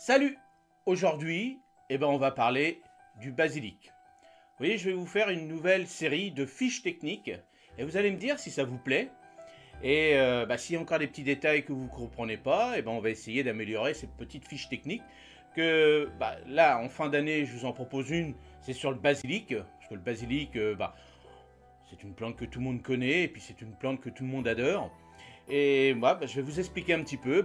Salut! Aujourd'hui, on va parler du basilic. Vous voyez, je vais vous faire une nouvelle série de fiches techniques et vous allez me dire si ça vous plaît. Et s'il y a encore des petits détails que vous ne comprenez pas, on va essayer d'améliorer ces petites fiches techniques. Là, en fin d'année, je vous en propose une, c'est sur le basilic. Parce que le basilic, c'est une plante que tout le monde connaît et puis c'est une plante que tout le monde adore. Et moi, je vais vous expliquer un petit peu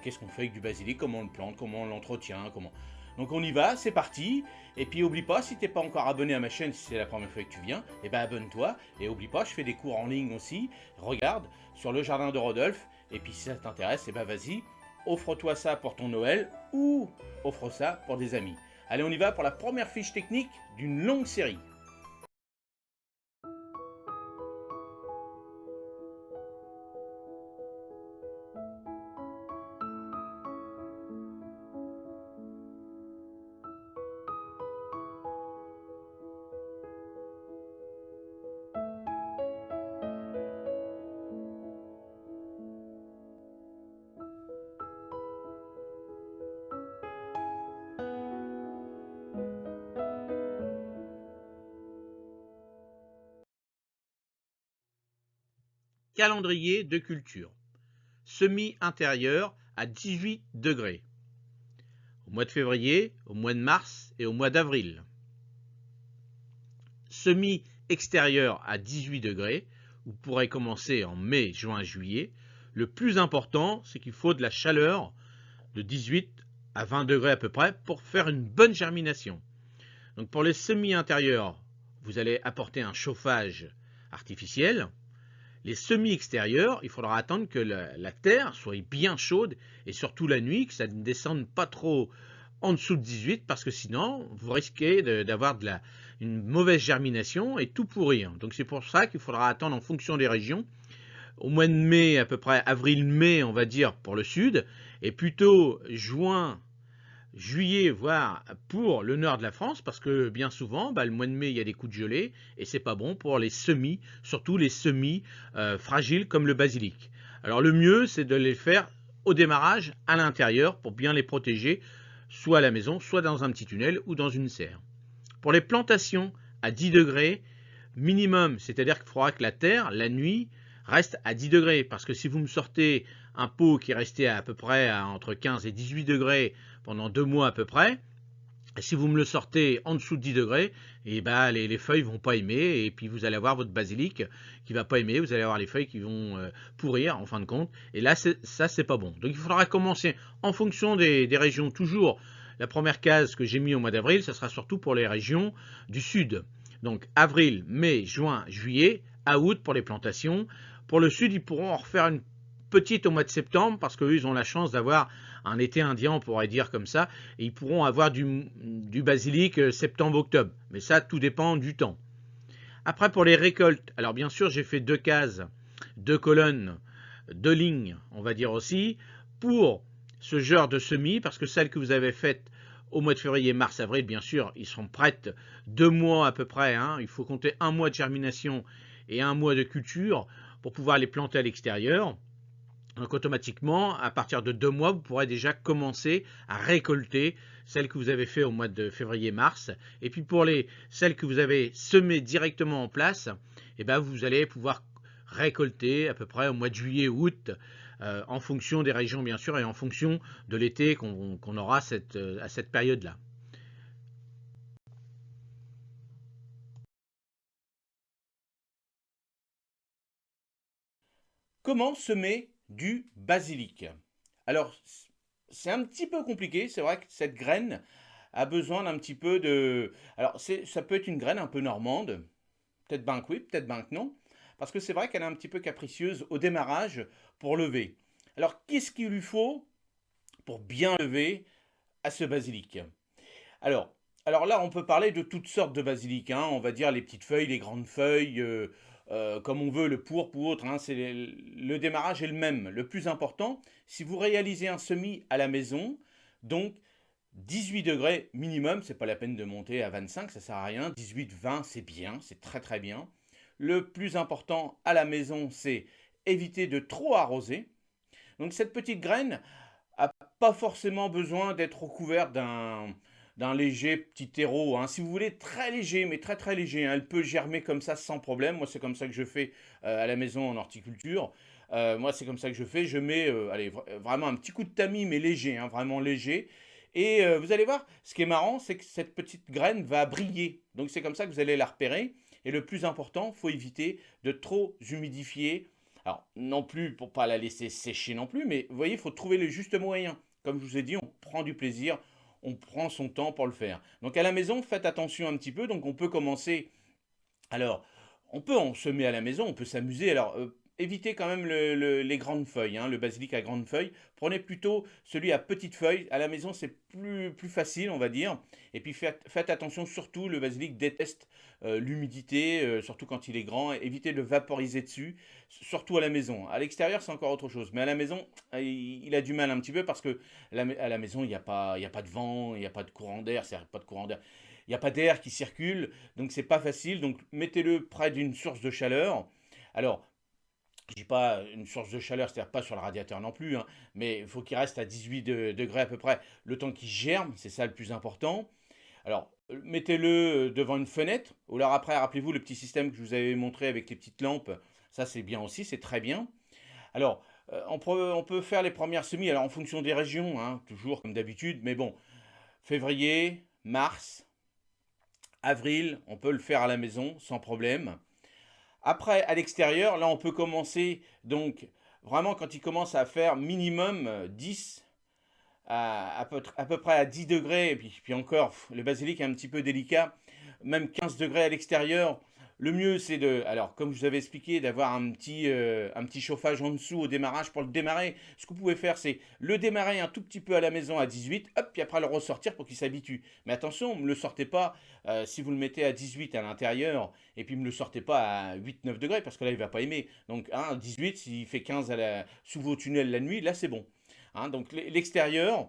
qu'est-ce qu'on fait avec du basilic, comment on le plante, comment on l'entretient, comment. Donc on y va, c'est parti. Et puis oublie pas, si t'es pas encore abonné à ma chaîne, si c'est la première fois que tu viens, abonne-toi. Et oublie pas, je fais des cours en ligne aussi. Regarde sur le jardin de Rodolphe. Et puis si ça t'intéresse, vas-y, offre-toi ça pour ton Noël ou offre ça pour des amis. Allez, on y va pour la première fiche technique d'une longue série. Calendrier de culture. Semis intérieur à 18 degrés. Au mois de février, au mois de mars et au mois d'avril. Semis extérieur à 18 degrés. Vous pourrez commencer en mai, juin, juillet. Le plus important, c'est qu'il faut de la chaleur de 18 à 20 degrés à peu près pour faire une bonne germination. Donc pour les semis intérieurs, vous allez apporter un chauffage artificiel. Les semis extérieurs, il faudra attendre que la terre soit bien chaude et surtout la nuit, que ça ne descende pas trop en dessous de 18 parce que sinon, vous risquez d'avoir une mauvaise germination et tout pourrir. Donc c'est pour ça qu'il faudra attendre en fonction des régions. Au mois de mai, à peu près avril-mai, on va dire pour le sud, et plutôt juin, juillet, voire pour le nord de la France, parce que bien souvent, le mois de mai, il y a des coups de gelée, et c'est pas bon pour les semis, surtout les semis fragiles comme le basilic. Alors le mieux, c'est de les faire au démarrage à l'intérieur pour bien les protéger, soit à la maison, soit dans un petit tunnel ou dans une serre. Pour les plantations à 10 degrés minimum, c'est-à-dire qu'il faudra que la terre, la nuit, reste à 10 degrés, parce que si vous me sortez un pot qui est resté à peu près entre 15 et 18 degrés pendant 2 mois à peu près, si vous me le sortez en dessous de 10 degrés, les feuilles vont pas aimer, et puis vous allez avoir votre basilic qui va pas aimer, vous allez avoir les feuilles qui vont pourrir en fin de compte, et là ça c'est pas bon. Donc il faudra commencer en fonction des régions. Toujours la première case que j'ai mis au mois d'avril, ce sera surtout pour les régions du sud. Donc avril, mai, juin, juillet, à août pour les plantations. Pour le sud, ils pourront en refaire une petite au mois de septembre parce qu'eux, ils ont la chance d'avoir un été indien, on pourrait dire comme ça, et ils pourront avoir du basilic septembre-octobre. Mais ça, tout dépend du temps. Après, pour les récoltes, alors bien sûr, j'ai fait 2 cases, 2 colonnes, 2 lignes, on va dire aussi, pour ce genre de semis, parce que celles que vous avez faites au mois de février, mars, avril, bien sûr, ils sont prêtes 2 mois à peu près. Il faut compter 1 mois de germination et 1 mois de culture pour pouvoir les planter à l'extérieur. Donc automatiquement, à partir de 2 mois, vous pourrez déjà commencer à récolter celles que vous avez fait au mois de février-mars. Et puis pour celles que vous avez semées directement en place, vous allez pouvoir récolter à peu près au mois de juillet-août, en fonction des régions bien sûr et en fonction de l'été qu'on aura à cette période-là. Comment semer du basilic? Alors, c'est un petit peu compliqué, c'est vrai que cette graine a besoin d'un petit peu de. Alors, ça peut être une graine un peu normande, peut-être ben que oui, peut-être ben que non, parce que c'est vrai qu'elle est un petit peu capricieuse au démarrage pour lever. Alors, qu'est-ce qu'il lui faut pour bien lever à ce basilic? Alors, alors là, on peut parler de toutes sortes de basilic, on va dire les petites feuilles, les grandes feuilles, comme on veut, le pourpre ou autre, le démarrage est le même. Le plus important, si vous réalisez un semis à la maison, donc 18 degrés minimum, c'est pas la peine de monter à 25, ça sert à rien. 18-20, c'est bien, c'est très très bien. Le plus important à la maison, c'est éviter de trop arroser. Donc cette petite graine a pas forcément besoin d'être recouvert d'un léger petit terreau, hein. Si vous voulez très léger, mais très très léger, hein, elle peut germer comme ça sans problème. Moi, c'est comme ça que je fais à la maison en horticulture. Moi, c'est comme ça que je fais. Je mets allez, vraiment un petit coup de tamis, mais léger, hein, vraiment léger. Et vous allez voir, ce qui est marrant, c'est que cette petite graine va briller. Donc c'est comme ça que vous allez la repérer. Et le plus important, il faut éviter de trop humidifier. Alors, non plus pour pas la laisser sécher non plus, mais vous voyez, il faut trouver le juste moyen. Comme je vous ai dit, on prend du plaisir, on prend son temps pour le faire. Donc à la maison, faites attention un petit peu. Donc on peut commencer. Alors, on peut en semer à la maison, on peut s'amuser. Alors, évitez quand même les grandes feuilles, hein, le basilic à grandes feuilles. Prenez plutôt celui à petites feuilles. À la maison, c'est plus facile, on va dire. Et puis, faites attention, surtout, le basilic déteste l'humidité, surtout quand il est grand. Évitez de vaporiser dessus, surtout à la maison. À l'extérieur, c'est encore autre chose. Mais à la maison, il a du mal un petit peu parce que à la maison, il y a pas de vent, il n'y a pas de courant d'air, c'est pas de courant d'air. Il n'y a pas d'air qui circule, donc c'est pas facile. Donc mettez-le près d'une source de chaleur. Alors, je dis pas une source de chaleur, c'est-à-dire pas sur le radiateur non plus, hein, mais il faut qu'il reste à 18 degrés à peu près, le temps qu'il germe, c'est ça le plus important. Alors, mettez-le devant une fenêtre, ou alors après, rappelez-vous le petit système que je vous avais montré avec les petites lampes, ça c'est bien aussi, c'est très bien. Alors, on peut faire les premières semis, alors en fonction des régions, hein, toujours comme d'habitude, mais bon, février, mars, avril, on peut le faire à la maison sans problème. Après, à l'extérieur, là, on peut commencer, donc, vraiment, quand il commence à faire minimum 10, à peu près à 10 degrés, et puis encore, le basilic est un petit peu délicat, même 15 degrés à l'extérieur. Le mieux, c'est alors, comme je vous avais expliqué, d'avoir un petit chauffage en dessous au démarrage pour le démarrer. Ce que vous pouvez faire, c'est le démarrer un tout petit peu à la maison à 18, hop, puis après le ressortir pour qu'il s'habitue. Mais attention, ne le sortez pas si vous le mettez à 18 à l'intérieur, et puis ne le sortez pas à 8-9 degrés, parce que là, il ne va pas aimer. Donc, 18, s'il fait 15 sous vos tunnels la nuit, là, c'est bon. Donc, l'extérieur,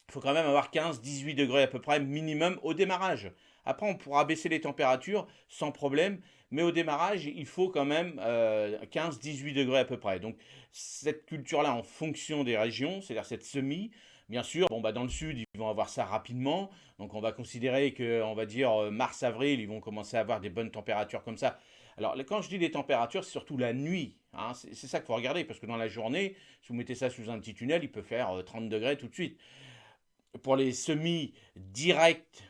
il faut quand même avoir 15-18 degrés à peu près minimum au démarrage. Après, on pourra baisser les températures sans problème, mais au démarrage, il faut quand même 15-18 degrés à peu près. Donc, cette culture-là, en fonction des régions, c'est-à-dire cette semis, bien sûr, bon, bah, dans le sud, ils vont avoir ça rapidement. Donc, on va considérer que, on va dire, mars-avril, ils vont commencer à avoir des bonnes températures comme ça. Alors, quand je dis les températures, c'est surtout la nuit, hein. C'est ça qu'il faut regarder, parce que dans la journée, si vous mettez ça sous un petit tunnel, il peut faire 30 degrés tout de suite. Pour les semis directs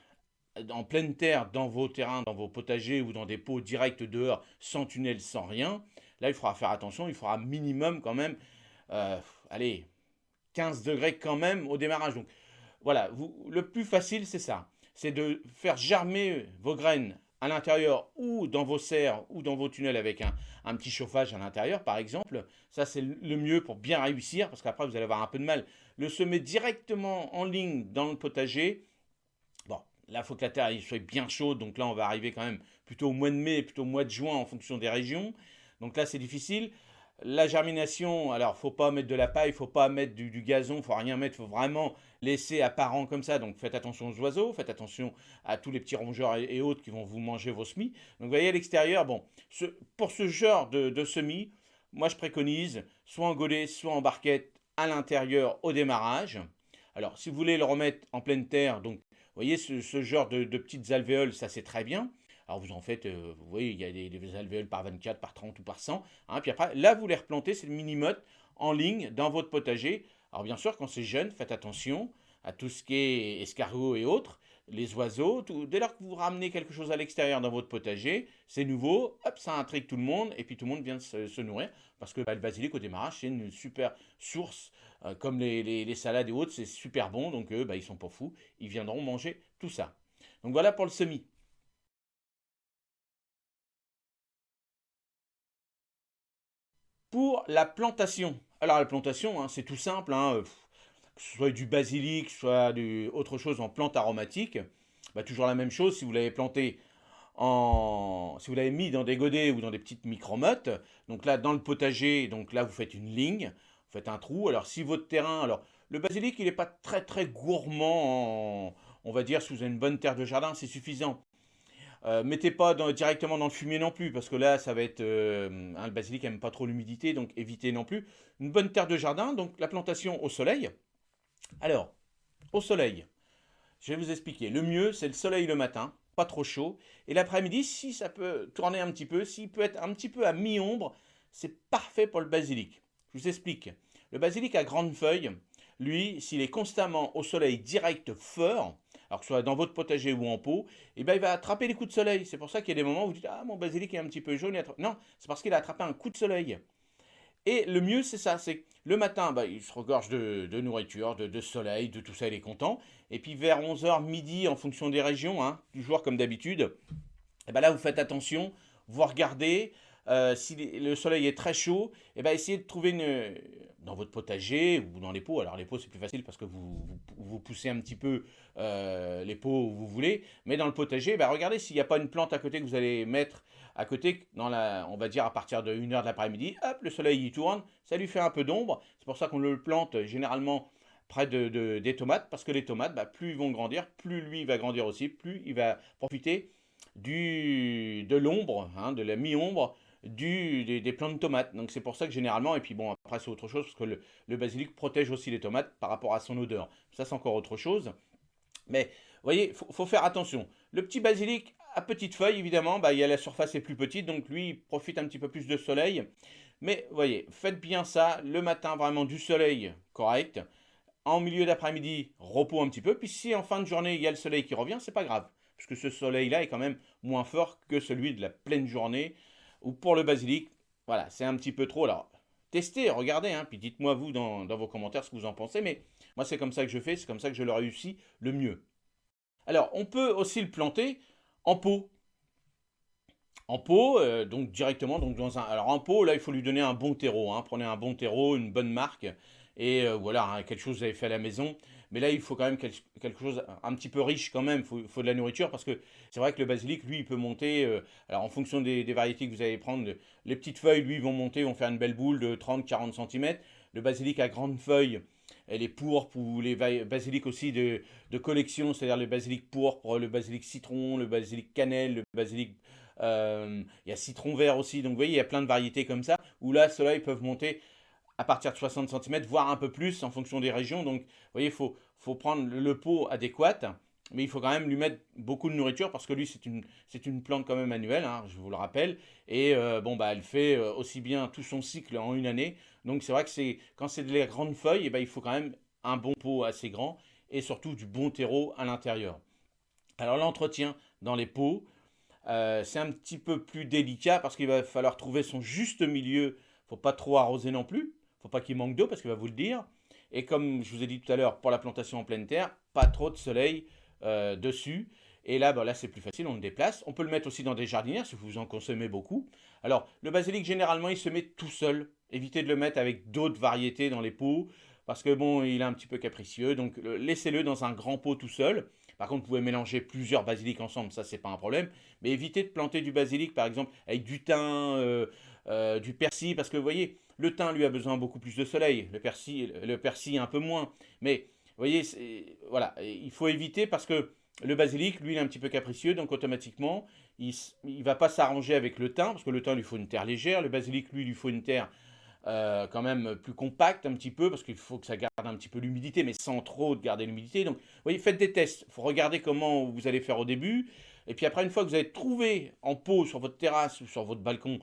en pleine terre, dans vos terrains, dans vos potagers ou dans des pots directs dehors, sans tunnel, sans rien, là, il faudra faire attention, il faudra minimum quand même, euh, allez, 15 degrés quand même au démarrage. Donc voilà, le plus facile, c'est ça. C'est de faire germer vos graines à l'intérieur ou dans vos serres ou dans vos tunnels avec un petit chauffage à l'intérieur, par exemple. Ça, c'est le mieux pour bien réussir, parce qu'après, vous allez avoir un peu de mal. Le semer directement en ligne dans le potager, bon, là, il faut que la terre soit bien chaude. Donc là, on va arriver quand même plutôt au mois de mai, plutôt au mois de juin en fonction des régions. Donc là, c'est difficile. La germination, alors faut pas mettre de la paille, faut pas mettre du gazon, faut rien mettre, faut vraiment laisser apparent comme ça. Donc faites attention aux oiseaux, faites attention à tous les petits rongeurs et autres qui vont vous manger vos semis. Donc vous voyez à l'extérieur, bon, pour ce genre de semis, moi je préconise soit en godet, soit en barquette à l'intérieur au démarrage. Alors si vous voulez le remettre en pleine terre, donc vous voyez ce genre de petites alvéoles, ça c'est très bien. Alors vous en faites, vous voyez, il y a des alvéoles par 24, par 30 ou par 100. Puis après, là, vous les replantez, c'est le mini-motte en ligne dans votre potager. Alors bien sûr, quand c'est jeune, faites attention à tout ce qui est escargots et autres, les oiseaux. Dès lors que vous ramenez quelque chose à l'extérieur dans votre potager, c'est nouveau, hop, ça intrigue tout le monde, et puis tout le monde vient se nourrir. Parce que le basilic au démarrage, c'est une super source, comme les salades et autres, c'est super bon, donc ils sont pas fous, ils viendront manger tout ça. Donc voilà pour le semis. Pour la plantation. Alors la plantation, hein, c'est tout simple, hein, que ce soit du basilic, que ce soit autre chose en plante aromatique, bah, toujours la même chose si vous l'avez planté si vous l'avez mis dans des godets ou dans des petites micromottes. Donc là, dans le potager, donc là vous faites une ligne, vous faites un trou. Alors si votre terrain, alors le basilic il n'est pas très très gourmand, on va dire si vous avez une bonne terre de jardin, c'est suffisant. Mettez pas directement dans le fumier non plus, parce que là, ça va être. Le basilic n'aime pas trop l'humidité, donc évitez non plus. Une bonne terre de jardin, donc la plantation au soleil. Alors, au soleil, je vais vous expliquer. Le mieux, c'est le soleil le matin, pas trop chaud. Et l'après-midi, si ça peut tourner un petit peu, s'il peut être un petit peu à mi-ombre, c'est parfait pour le basilic. Je vous explique. Le basilic à grandes feuilles, lui, s'il est constamment au soleil direct fort, alors que ce soit dans votre potager ou en pot, eh ben, il va attraper les coups de soleil. C'est pour ça qu'il y a des moments où vous dites: ah, mon basilic est un petit peu jaune. Non, c'est parce qu'il a attrapé un coup de soleil. Et le mieux, c'est ça, c'est le matin, bah, il se regorge de nourriture, de soleil, de tout ça, il est content. Et puis vers 11 h midi, en fonction des régions, hein, toujours comme d'habitude, et ben là, vous faites attention, vous regardez, si le soleil est très chaud, et ben essayez de trouver dans votre potager ou dans les pots. Alors les pots, c'est plus facile parce que vous poussez un petit peu les pots où vous voulez. Mais dans le potager, ben regardez s'il n'y a pas une plante à côté que vous allez mettre à côté, on va dire à partir de 1 h de l'après-midi. Hop, le soleil y tourne, ça lui fait un peu d'ombre. C'est pour ça qu'on le plante généralement près des tomates, parce que les tomates, bah, plus ils vont grandir, plus lui va grandir aussi, plus il va profiter de l'ombre, hein, de la mi-ombre des plants de tomates. Donc c'est pour ça que généralement, et puis bon, après c'est autre chose, parce que le basilic protège aussi les tomates par rapport à son odeur. Ça c'est encore autre chose. Mais vous voyez, faut faire attention. Le petit basilic à petites feuilles, évidemment, bah, la surface est plus petite, donc lui il profite un petit peu plus de soleil. Mais vous voyez, faites bien ça, le matin vraiment du soleil correct, en milieu d'après-midi, repos un petit peu. Puis si en fin de journée, il y a le soleil qui revient, c'est pas grave. Parce que ce soleil-là est quand même moins fort que celui de la pleine journée. Ou pour le basilic, voilà, c'est un petit peu trop. Alors, testez, regardez, hein, puis dites-moi vous dans vos commentaires ce que vous en pensez. Mais moi, c'est comme ça que je fais, c'est comme ça que je le réussis le mieux. Alors, on peut aussi le planter en pot. En pot, donc directement donc dans un. Alors en pot, là, il faut lui donner un bon terreau, hein. Prenez un bon terreau, une bonne marque, et voilà, hein, quelque chose que vous avez fait à la maison. Mais là, il faut quand même quelque chose un petit peu riche quand même. Il faut de la nourriture parce que c'est vrai que le basilic, lui, il peut monter. Alors en fonction des variétés que vous allez prendre, les petites feuilles, lui, vont monter, vont faire une belle boule de 30-40 cm. Le basilic à grandes feuilles, elle est pourpre, ou les basilic aussi de collection, c'est-à-dire le basilic pourpre, le basilic citron, le basilic cannelle, le basilic il y a citron vert aussi, donc vous voyez, il y a plein de variétés comme ça, où là, ceux-là, ils peuvent monter à partir de 60 cm, voire un peu plus en fonction des régions. Donc, vous voyez, faut prendre le pot adéquat, mais il faut quand même lui mettre beaucoup de nourriture parce que lui, c'est une plante quand même annuelle, hein, je vous le rappelle. Et bon, bah, elle fait aussi bien tout son cycle en une année. Donc, c'est vrai que quand c'est de la grande feuille, eh ben, il faut quand même un bon pot assez grand et surtout du bon terreau à l'intérieur. Alors, l'entretien dans les pots, c'est un petit peu plus délicat parce qu'il va falloir trouver son juste milieu. Faut pas trop arroser non plus. Faut pas qu'il manque d'eau parce qu'il va vous le dire. Et comme je vous ai dit tout à l'heure, pour la plantation en pleine terre, pas trop de soleil dessus. Et là, ben là c'est plus facile, on le déplace. On peut le mettre aussi dans des jardinières si vous en consommez beaucoup. Alors, le basilic, généralement, il se met tout seul. Évitez de le mettre avec d'autres variétés dans les pots parce que bon, il est un petit peu capricieux. Donc, laissez-le dans un grand pot tout seul. Par contre, vous pouvez mélanger plusieurs basilics ensemble, ça c'est pas un problème. Mais évitez de planter du basilic, par exemple, avec du thym, du persil, parce que vous voyez, le thym lui a besoin beaucoup plus de soleil, le persil un peu moins. Mais vous voyez, voilà, il faut éviter parce que le basilic, lui, il est un petit peu capricieux, donc automatiquement, il va pas s'arranger avec le thym, parce que le thym lui faut une terre légère, le basilic, lui, lui faut une terre quand même plus compacte un petit peu, parce qu'il faut que ça garde un petit peu l'humidité, mais sans trop de garder l'humidité. Donc, vous voyez, faites des tests. Il faut regarder comment vous allez faire au début. Et puis après, une fois que vous avez trouvé en pot sur votre terrasse ou sur votre balcon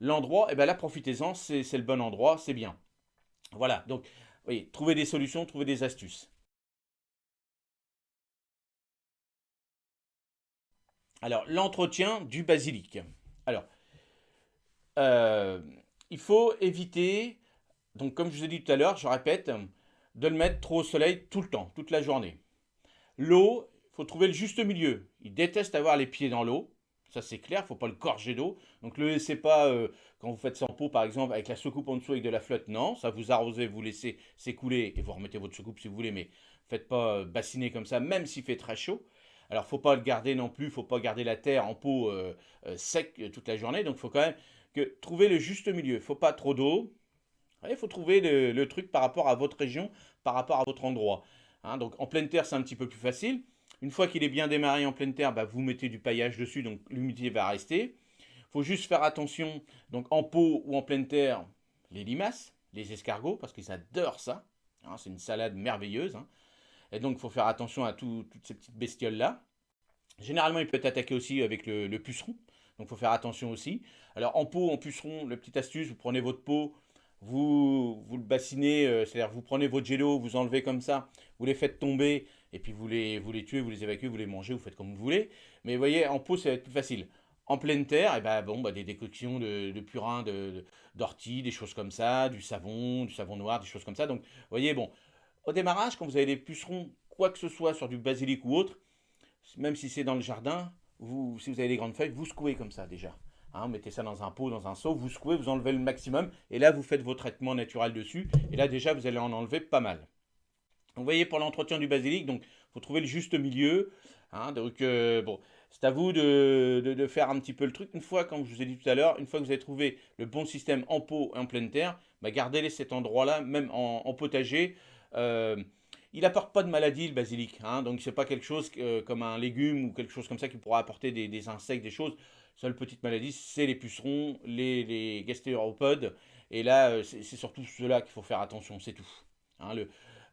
l'endroit, et bien là, profitez-en, c'est le bon endroit, c'est bien. Voilà, donc, vous voyez, trouvez des solutions, trouvez des astuces. Alors, l'entretien du basilic. Alors, euh, il faut éviter, donc comme je vous ai dit tout à l'heure, je répète, de le mettre trop au soleil tout le temps, toute la journée. L'eau, il faut trouver le juste milieu. Il déteste avoir les pieds dans l'eau. Ça, c'est clair, il ne faut pas le gorger d'eau. Donc, ne le laissez pas, quand vous faites sans pot, par exemple, avec la soucoupe en dessous avec de la flotte. Non, ça vous arrosez, vous laissez s'écouler et vous remettez votre soucoupe si vous voulez, mais faites pas bassiner comme ça, même s'il fait très chaud. Alors, il ne faut pas le garder non plus, il ne faut pas garder la terre en pot sec toute la journée. Donc, il faut quand même trouver le juste milieu. Il ne faut pas trop d'eau. Il faut trouver le truc par rapport à votre région, par rapport à votre endroit. Hein, donc en pleine terre, c'est un petit peu plus facile. Une fois qu'il est bien démarré en pleine terre, bah, vous mettez du paillage dessus, donc l'humidité va rester. Il faut juste faire attention, donc en pot ou en pleine terre, les limaces, les escargots, parce qu'ils adorent ça. hein, c'est une salade merveilleuse, hein. Et donc, il faut faire attention à toutes ces petites bestioles-là. Généralement, il peut être attaqué aussi avec le puceron. Donc, il faut faire attention aussi. Alors, en pot, en puceron, la petite astuce, vous prenez votre pot, vous le bassinez, c'est-à-dire vous prenez votre jello, vous enlevez comme ça, vous les faites tomber, et puis vous les tuez, vous les évacuez, vous les mangez, vous faites comme vous voulez. Mais vous voyez, en pot, ça va être plus facile. En pleine terre, et ben, bon, bah, des décoctions de purin, d'ortie, des choses comme ça, du savon noir, des choses comme ça. Donc, vous voyez, bon, au démarrage, quand vous avez des pucerons, quoi que ce soit sur du basilic ou autre, même si c'est dans le jardin, si vous avez des grandes feuilles, vous secouez comme ça déjà. Hein, mettez ça dans un pot, dans un seau, vous secouez, vous enlevez le maximum, et là vous faites vos traitements naturels dessus, et là déjà vous allez en enlever pas mal. Donc, vous voyez, pour l'entretien du basilic, donc faut trouver le juste milieu. Hein, donc bon, c'est à vous de faire un petit peu le truc. Une fois, comme je vous ai dit tout à l'heure, une fois que vous avez trouvé le bon système en pot et en pleine terre, bah, gardez cet endroit-là, même en potager. Euh, il apporte pas de maladie le basilic, hein, donc c'est pas quelque chose comme un légume ou quelque chose comme ça qui pourra apporter des insectes, des choses. Seule petite maladie, c'est les pucerons, les gastéropodes, et là c'est surtout ceux-là qu'il faut faire attention, c'est tout. Hein,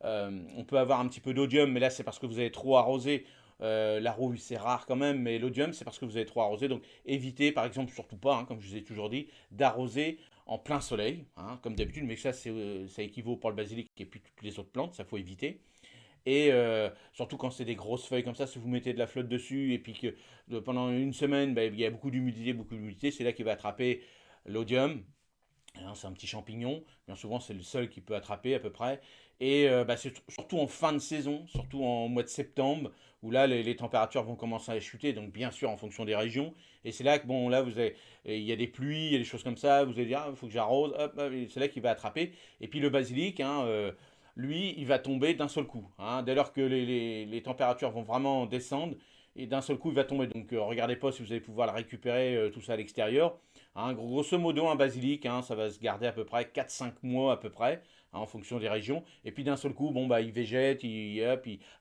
on peut avoir un petit peu d'odium, mais là c'est parce que vous avez trop arrosé. La rouille c'est rare quand même, mais l'odium c'est parce que vous avez trop arrosé. Donc évitez par exemple, surtout pas, hein, comme je vous ai toujours dit, d'arroser en plein soleil, hein, comme d'habitude, mais ça équivaut pour le basilic et puis toutes les autres plantes, ça faut éviter. Et surtout quand c'est des grosses feuilles comme ça, si vous mettez de la flotte dessus et puis que pendant une semaine, bah, il y a beaucoup d'humidité, c'est là qu'il va attraper l'odium. Hein, c'est un petit champignon, bien souvent c'est le seul qui peut attraper à peu près. Et bah, c'est surtout en fin de saison, surtout en mois de septembre, où là les températures vont commencer à chuter, donc bien sûr en fonction des régions. Et c'est là que bon, là il y a des pluies, il y a des choses comme ça, vous allez dire, il faut que j'arrose, hop, hop, c'est là qu'il va attraper. Et puis le basilic, hein, lui, il va tomber d'un seul coup. Hein, dès lors que les températures vont vraiment descendre, et d'un seul coup il va tomber. Donc regardez pas si vous allez pouvoir le récupérer tout ça à l'extérieur. Hein, grosso modo, un basilic, hein, ça va se garder à peu près 4-5 mois à peu près, hein, en fonction des régions. Et puis d'un seul coup, bon, bah, il végète,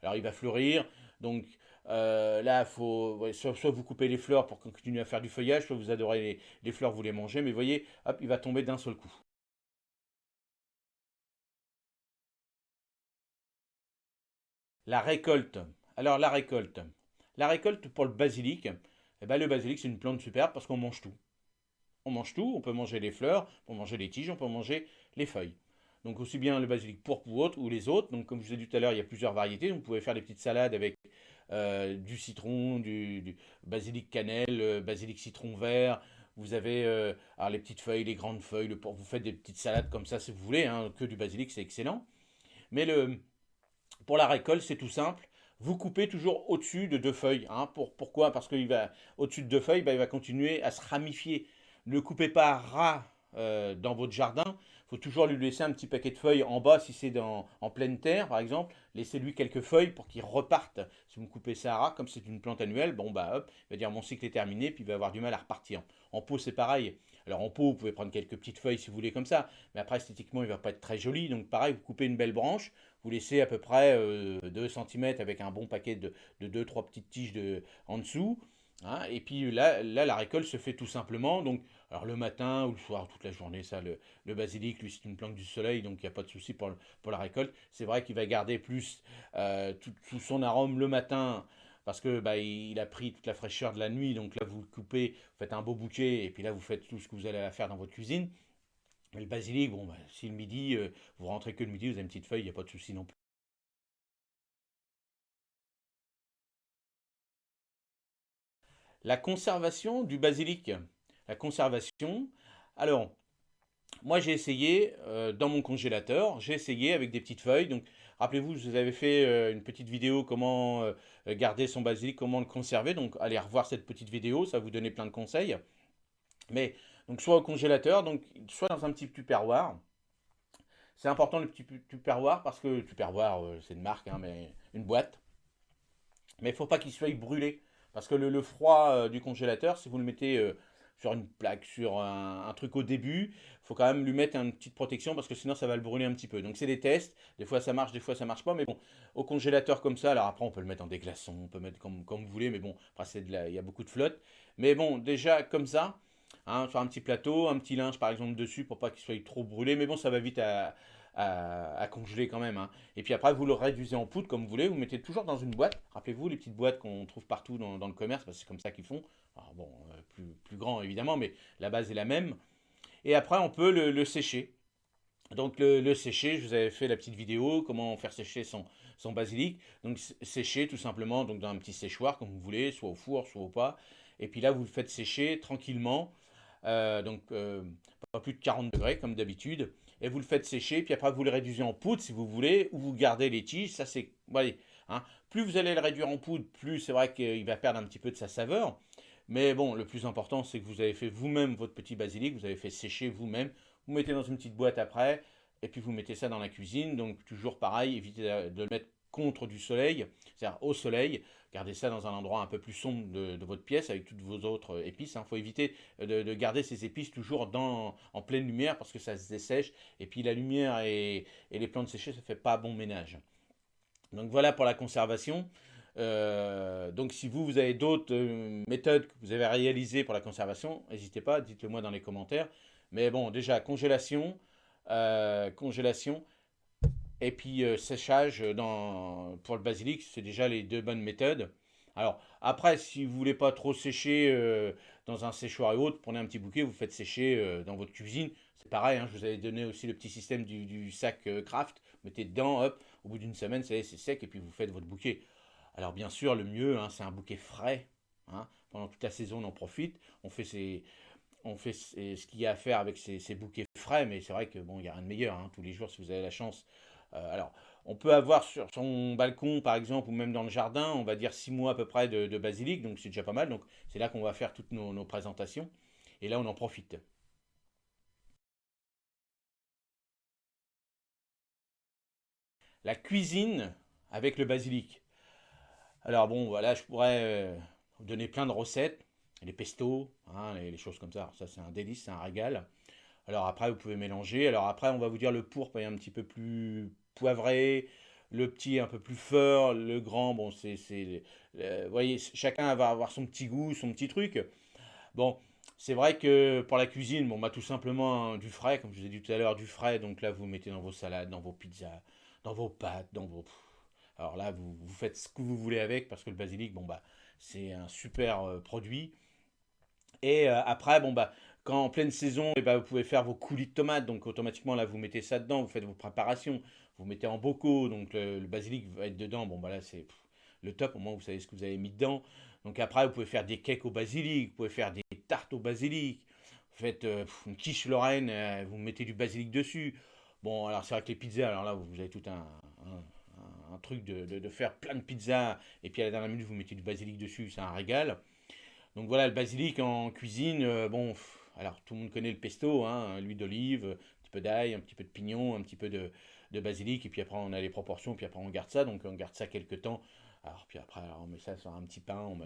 alors il va fleurir. Donc là, faut, ouais, soit vous coupez les fleurs pour continuer à faire du feuillage, soit vous adorez les fleurs, vous les mangez. Mais vous voyez, hop, il va tomber d'un seul coup. La récolte. Alors la récolte. La récolte pour le basilic, eh ben, le basilic c'est une plante superbe parce qu'on mange tout. On mange tout, on peut manger les fleurs, on peut manger les tiges, on peut manger les feuilles. Donc aussi bien le basilic pourpre ou autre, ou les autres. Donc comme je vous ai dit tout à l'heure, il y a plusieurs variétés. Vous pouvez faire des petites salades avec du citron, du basilic cannelle, basilic citron vert. Vous avez alors les petites feuilles, les grandes feuilles. Vous faites des petites salades comme ça si vous voulez. Hein, que du basilic, c'est excellent. Mais pour la récolte, c'est tout simple. Vous coupez toujours au-dessus de deux feuilles. Hein. Pourquoi? Parce qu'il va au-dessus de deux feuilles, bah, il va continuer à se ramifier. Ne le coupez pas ras dans votre jardin. Il faut toujours lui laisser un petit paquet de feuilles en bas si c'est en pleine terre, par exemple. Laissez-lui quelques feuilles pour qu'il reparte. Si vous me coupez ça à ras, comme c'est une plante annuelle, bon bah hop, il va dire mon cycle est terminé, puis il va avoir du mal à repartir. En pot, c'est pareil. Alors en pot, vous pouvez prendre quelques petites feuilles si vous voulez comme ça, mais après esthétiquement, il ne va pas être très joli. Donc pareil, vous coupez une belle branche, vous laissez à peu près 2 cm avec un bon paquet de 2-3 petites tiges en dessous. Hein, et puis là, la récolte se fait tout simplement. Donc, alors le matin ou le soir, toute la journée, ça, le basilic, lui, c'est une plante du soleil, donc il n'y a pas de souci pour la récolte. C'est vrai qu'il va garder plus tout son arôme le matin parce que bah, il a pris toute la fraîcheur de la nuit. Donc là, vous le coupez, vous faites un beau bouquet, et puis là, vous faites tout ce que vous allez faire dans votre cuisine. Mais le basilic, bon, bah, si le midi, vous rentrez que le midi, vous avez une petite feuille, il n'y a pas de souci non plus. La conservation du basilic. La conservation. Alors, moi j'ai essayé dans mon congélateur, j'ai essayé avec des petites feuilles. Donc, rappelez-vous, je vous avais fait une petite vidéo comment garder son basilic, comment le conserver. Donc, allez revoir cette petite vidéo, ça va vous donner plein de conseils. Mais, donc, soit au congélateur, donc, soit dans un petit tupperware. C'est important le petit tupperware parce que tupperware, c'est une marque, hein, mais une boîte. Mais il ne faut pas qu'il soit brûlé. Parce que le froid du congélateur, si vous le mettez sur une plaque, sur un truc au début, il faut quand même lui mettre une petite protection parce que sinon ça va le brûler un petit peu. Donc c'est des tests. Des fois ça marche, des fois ça marche pas. Mais bon, au congélateur comme ça, alors après on peut le mettre dans des glaçons, on peut mettre comme vous voulez. Mais bon, après il y a beaucoup de flotte. Mais bon, déjà comme ça, hein, sur un petit plateau, un petit linge par exemple dessus pour pas qu'il soit trop brûlé. Mais bon, ça va vite à congeler quand même, hein. Et puis après, vous le réduisez en poudre comme vous voulez. Vous mettez toujours dans une boîte. Rappelez-vous, les petites boîtes qu'on trouve partout dans le commerce, parce que c'est comme ça qu'ils font. Alors bon, plus grand évidemment, mais la base est la même. Et après, on peut le sécher. Donc le sécher, je vous avais fait la petite vidéo, comment faire sécher son basilic. Donc sécher tout simplement donc dans un petit séchoir comme vous voulez, soit au four, soit au pas. Et puis là, vous le faites sécher tranquillement, donc pas plus de 40 degrés comme d'habitude. Et vous le faites sécher, puis après vous le réduisez en poudre si vous voulez, ou vous gardez les tiges. Ça c'est, voyez, hein. Plus vous allez le réduire en poudre, plus c'est vrai qu'il va perdre un petit peu de sa saveur. Mais bon, le plus important, c'est que vous avez fait vous-même votre petit basilic, vous avez fait sécher vous-même. Vous mettez dans une petite boîte après, et puis vous mettez ça dans la cuisine. Donc toujours pareil, évitez de le mettre contre du soleil, c'est-à-dire au soleil. Gardez ça dans un endroit un peu plus sombre de votre pièce avec toutes vos autres épices. Il faut éviter de garder ces épices toujours en pleine lumière parce que ça se dessèche. Et puis la lumière et les plantes séchées, ça ne fait pas bon ménage. Donc voilà pour la conservation. Donc si vous avez d'autres méthodes que vous avez réalisées pour la conservation, n'hésitez pas, dites-le moi dans les commentaires. Mais bon, déjà, congélation et puis séchage pour le basilic, c'est déjà les deux bonnes méthodes. Alors après, si vous voulez pas trop sécher dans un séchoir et autres, prenez un petit bouquet, vous faites sécher dans votre cuisine. C'est pareil, hein, je vous avais donné aussi le petit système du sac craft. Vous mettez dedans, hop, au bout d'une semaine, c'est sec et puis vous faites votre bouquet. Alors bien sûr, le mieux, hein, c'est un bouquet frais, hein. Pendant toute la saison, on en profite. Ce qu'il y a à faire avec ces bouquets frais, mais c'est vrai que bon, il n'y a rien de meilleur, hein, tous les jours si vous avez la chance. Alors, on peut avoir sur son balcon, par exemple, ou même dans le jardin, on va dire 6 mois à peu près de basilic, donc c'est déjà pas mal. Donc c'est là qu'on va faire toutes nos présentations. Et là, on en profite. La cuisine avec le basilic. Alors bon, voilà, je pourrais vous donner plein de recettes. Les pestos, hein, les choses comme ça. Alors ça, c'est un délice, c'est un régal. Alors après, vous pouvez mélanger. Alors après, on va vous dire le pourpre est un petit peu plus poivré, le petit un peu plus fort, le grand, bon, vous voyez, chacun va avoir son petit goût, son petit truc. Bon, c'est vrai que pour la cuisine, bon, bah tout simplement hein, du frais, comme je vous ai dit tout à l'heure, du frais. Donc là, vous mettez dans vos salades, dans vos pizzas, dans vos pâtes, dans vos. Alors là, vous faites ce que vous voulez avec, parce que le basilic, bon bah, c'est un super produit. Et après, bon bah, quand en pleine saison, eh ben, vous pouvez faire vos coulis de tomates. Donc automatiquement, là, vous mettez ça dedans, vous faites vos préparations, vous mettez en bocaux, donc le basilic va être dedans. Bon bah là, c'est le top, au moins vous savez ce que vous avez mis dedans. Donc après, vous pouvez faire des cakes au basilic, vous pouvez faire des tartes au basilic. Vous faites une quiche Lorraine, vous mettez du basilic dessus. Bon, alors c'est vrai que les pizzas, alors là, vous avez tout un truc de faire plein de pizzas, et puis à la dernière minute, vous mettez du basilic dessus, c'est un régal. Donc voilà, le basilic en cuisine, bon, alors tout le monde connaît le pesto, hein, l'huile d'olive, un petit peu d'ail, un petit peu de pignon, un petit peu de basilic, et puis après on a les proportions, puis après on garde ça, donc on garde ça quelques temps. Alors puis après alors, on met ça sur un petit pain,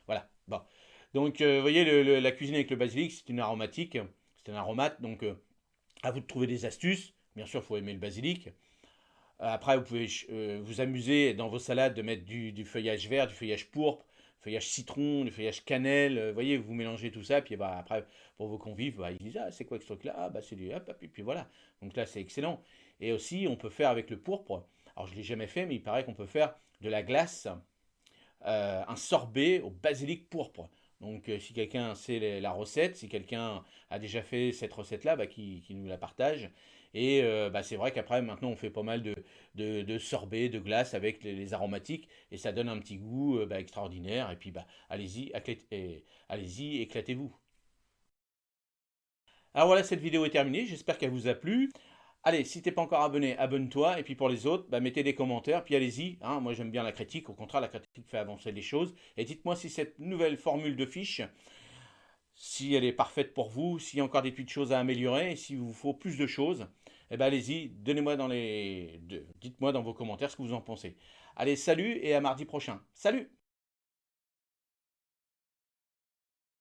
voilà, bon. Donc vous voyez, la cuisine avec le basilic, c'est une aromatique, c'est un aromate, donc à vous de trouver des astuces. Bien sûr, il faut aimer le basilic. Après, vous pouvez vous amuser dans vos salades de mettre du feuillage vert, du feuillage pourpre, feuillage citron, du feuillage cannelle. Vous voyez, vous mélangez tout ça. Puis bah, après, pour vos convives, bah, ils disent ah, c'est quoi ce truc-là? Ah, bah, c'est du hop, hop, et puis voilà. Donc là, c'est excellent. Et aussi, on peut faire avec le pourpre. Alors, je ne l'ai jamais fait, mais il paraît qu'on peut faire de la glace, un sorbet au basilic pourpre. Donc, si quelqu'un sait la recette, si quelqu'un a déjà fait cette recette-là, bah, qui nous la partage. Et bah, c'est vrai qu'après, maintenant, on fait pas mal de sorbets, de glace avec les aromatiques, et ça donne un petit goût bah, extraordinaire. Et puis, bah, allez-y, éclatez-vous. Alors voilà, cette vidéo est terminée. J'espère qu'elle vous a plu. Allez, si t'es pas encore abonné, abonne-toi. Et puis pour les autres, bah, mettez des commentaires. Puis allez-y, hein. Moi, j'aime bien la critique. Au contraire, la critique fait avancer les choses. Et dites-moi si cette nouvelle formule de fiche, si elle est parfaite pour vous, s'il y a encore des petites choses à améliorer, et s'il vous faut plus de choses, eh ben allez-y, dites-moi dans vos commentaires ce que vous en pensez. Allez, salut et à mardi prochain. Salut!